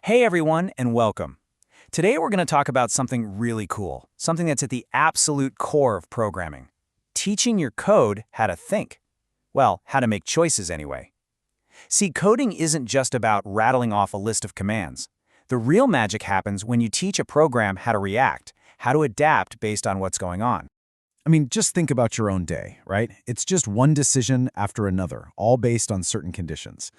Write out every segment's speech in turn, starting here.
Hey everyone, and welcome. Today we're going to talk about something really cool, something that's at the absolute core of programming. Teaching your code how to think. Well, how to make choices anyway. See, coding isn't just about rattling off a list of commands. The real magic happens when you teach a program how to react, how to adapt based on what's going on. I mean, just think about your own day, right? It's just one decision after another, all based on certain conditions.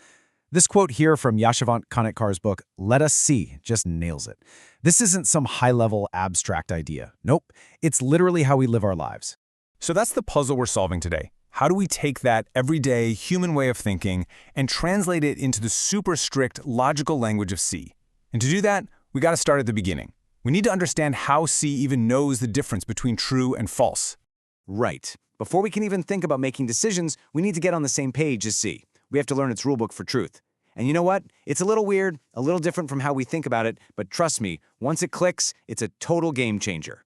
This quote here from Yashwant Kanatkar's book, Let Us See, just nails it. This isn't some high-level abstract idea. Nope, it's literally how we live our lives. So that's the puzzle we're solving today. How do we take that everyday human way of thinking and translate it into the super strict logical language of C? And to do that, we got to start at the beginning. We need to understand how C even knows the difference between true and false. Right. Before we can even think about making decisions, we need to get on the same page as C. We have to learn its rulebook for truth. And you know what? It's a little weird, a little different from how we think about it, but trust me, once it clicks, it's a total game changer.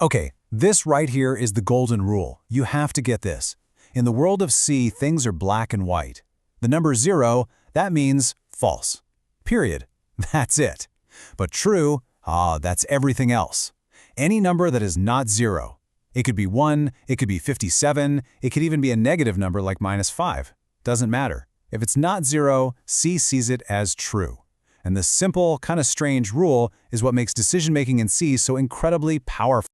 Okay, this right here is the golden rule. You have to get this. In the world of C, things are black and white. The number 0, that means false. Period. That's it. But true, that's everything else. Any number that is not 0. It could be 1, it could be 57, it could even be a negative number like -5. Doesn't matter. If it's not 0, C sees it as true. And this simple, kind of strange rule is what makes decision-making in C so incredibly powerful.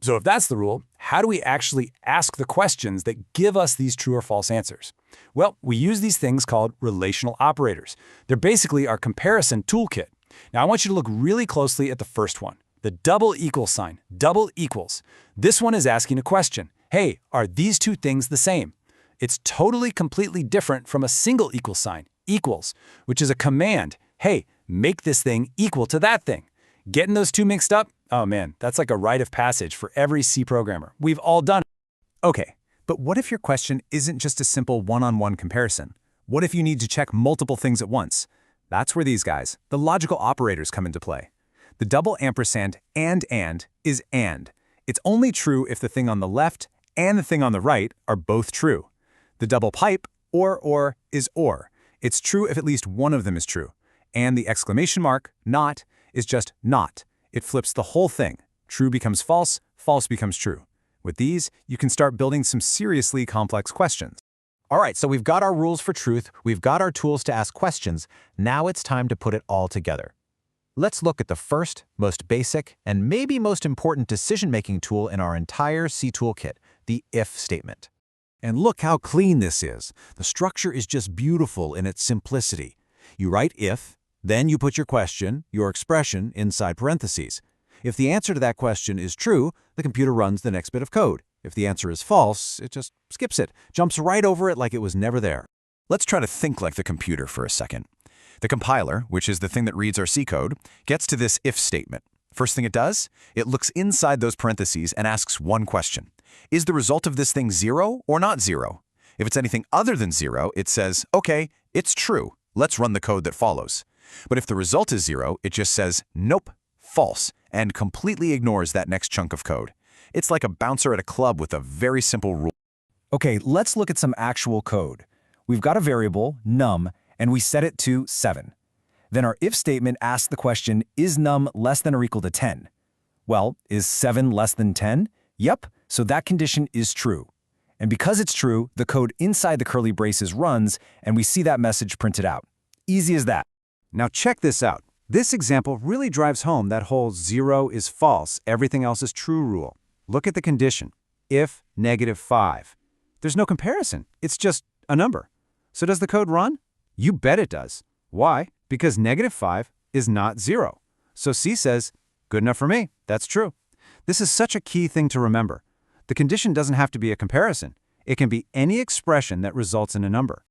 So if that's the rule, how do we actually ask the questions that give us these true or false answers? Well, we use these things called relational operators. They're basically our comparison toolkit. Now I want you to look really closely at the first one, the double equal sign, double equals. This one is asking a question. Hey, are these two things the same? It's totally, completely different from a single equal sign, equals, which is a command. Hey, make this thing equal to that thing. Getting those two mixed up? Oh man, that's like a rite of passage for every C programmer. We've all done it. Okay, but what if your question isn't just a simple one-on-one comparison? What if you need to check multiple things at once? That's where these guys, the logical operators, come into play. The double ampersand and is and. It's only true if the thing on the left and the thing on the right are both true. The double pipe, or, is or. It's true if at least one of them is true. And the exclamation mark, not, is just not. It flips the whole thing. True becomes false, false becomes true. With these, you can start building some seriously complex questions. All right, so we've got our rules for truth, we've got our tools to ask questions. Now it's time to put it all together. Let's look at the first, most basic, and maybe most important decision-making tool in our entire C toolkit, the if statement. And look how clean this is. The structure is just beautiful in its simplicity. You write if, then you put your question, your expression, inside parentheses. If the answer to that question is true, the computer runs the next bit of code. If the answer is false, it just skips it, jumps right over it like it was never there. Let's try to think like the computer for a second. The compiler, which is the thing that reads our C code, gets to this if statement. First thing it does, it looks inside those parentheses and asks one question. Is the result of this thing 0 or not 0? If it's anything other than 0, it says, okay, it's true. Let's run the code that follows. But if the result is 0, it just says, nope, false, and completely ignores that next chunk of code. It's like a bouncer at a club with a very simple rule. Okay, let's look at some actual code. We've got a variable, num, and we set it to 7. Then our if statement asks the question, is num less than or equal to 10? Well, is 7 less than 10? Yep, so that condition is true. And because it's true, the code inside the curly braces runs, and we see that message printed out. Easy as that. Now check this out. This example really drives home that whole 0 is false, everything else is true rule. Look at the condition, if -5. There's no comparison, it's just a number. So does the code run? You bet it does. Why? Because -5 is not 0. So C says, good enough for me, that's true. This is such a key thing to remember. The condition doesn't have to be a comparison. It can be any expression that results in a number.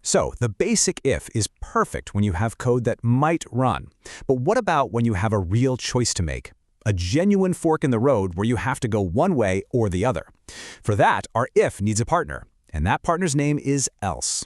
So the basic if is perfect when you have code that might run. But what about when you have a real choice to make? A genuine fork in the road where you have to go one way or the other. For that, our if needs a partner, and that partner's name is else.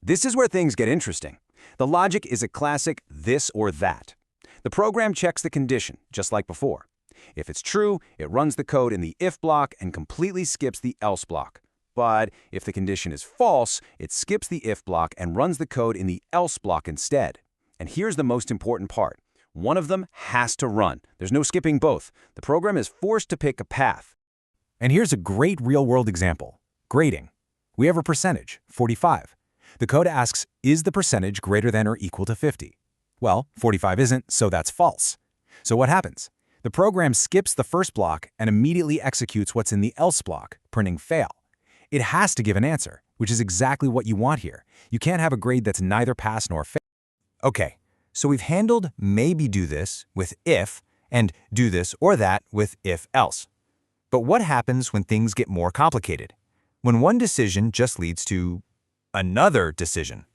This is where things get interesting. The logic is a classic this or that. The program checks the condition, just like before. If it's true, it runs the code in the if block and completely skips the else block. But if the condition is false, it skips the if block and runs the code in the else block instead. And here's the most important part. One of them has to run. There's no skipping both. The program is forced to pick a path. And here's a great real-world example. Grading. We have a percentage, 45. The code asks, is the percentage greater than or equal to 50? Well, 45 isn't, so that's false. So what happens? The program skips the first block and immediately executes what's in the else block, printing fail. It has to give an answer, which is exactly what you want here. You can't have a grade that's neither pass nor fail. Okay, so we've handled maybe do this with if and do this or that with if else. But what happens when things get more complicated? When one decision just leads to another decision?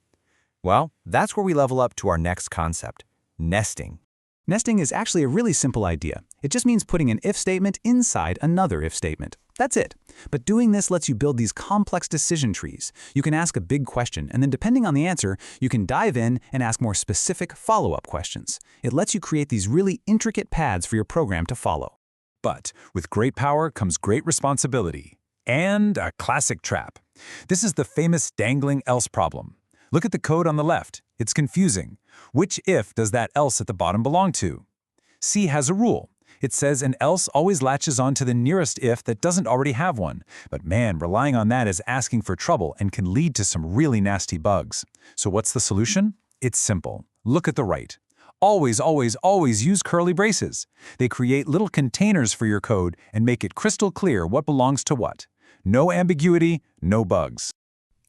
Well, that's where we level up to our next concept, nesting. Nesting is actually a really simple idea. It just means putting an if statement inside another if statement. That's it. But doing this lets you build these complex decision trees. You can ask a big question, and then depending on the answer, you can dive in and ask more specific follow-up questions. It lets you create these really intricate paths for your program to follow. But with great power comes great responsibility. And a classic trap. This is the famous dangling else problem. Look at the code on the left. It's confusing. Which if does that else at the bottom belong to? C has a rule. It says an else always latches on to the nearest if that doesn't already have one. But man, relying on that is asking for trouble and can lead to some really nasty bugs. So what's the solution? It's simple. Look at the right. Always, always, always use curly braces. They create little containers for your code and make it crystal clear what belongs to what. No ambiguity, no bugs.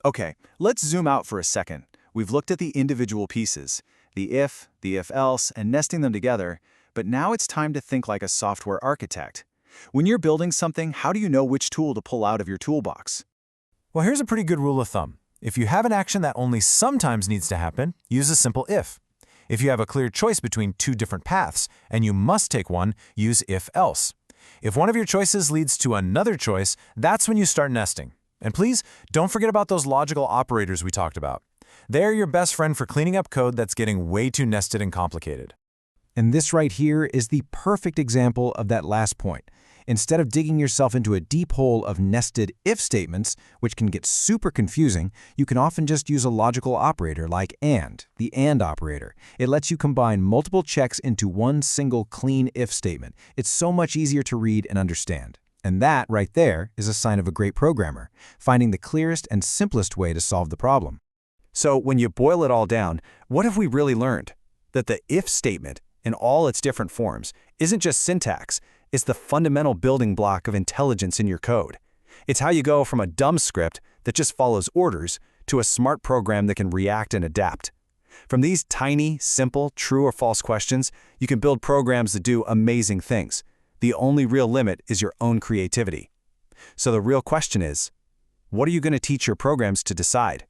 Okay, let's zoom out for a second. We've looked at the individual pieces, the if else, and nesting them together, but now it's time to think like a software architect. When you're building something, how do you know which tool to pull out of your toolbox? Well, here's a pretty good rule of thumb. If you have an action that only sometimes needs to happen, use a simple if. If you have a clear choice between two different paths, and you must take one, use if else. If one of your choices leads to another choice, that's when you start nesting. And please, don't forget about those logical operators we talked about. They're your best friend for cleaning up code that's getting way too nested and complicated. And this right here is the perfect example of that last point. Instead of digging yourself into a deep hole of nested if statements, which can get super confusing, you can often just use a logical operator like AND, the AND operator. It lets you combine multiple checks into one single clean if statement. It's so much easier to read and understand. And that right there is a sign of a great programmer, finding the clearest and simplest way to solve the problem. So when you boil it all down, what have we really learned? That the if statement, in all its different forms, isn't just syntax. It's the fundamental building block of intelligence in your code. It's how you go from a dumb script that just follows orders to a smart program that can react and adapt. From these tiny, simple, true or false questions, you can build programs that do amazing things. The only real limit is your own creativity. So the real question is, what are you going to teach your programs to decide?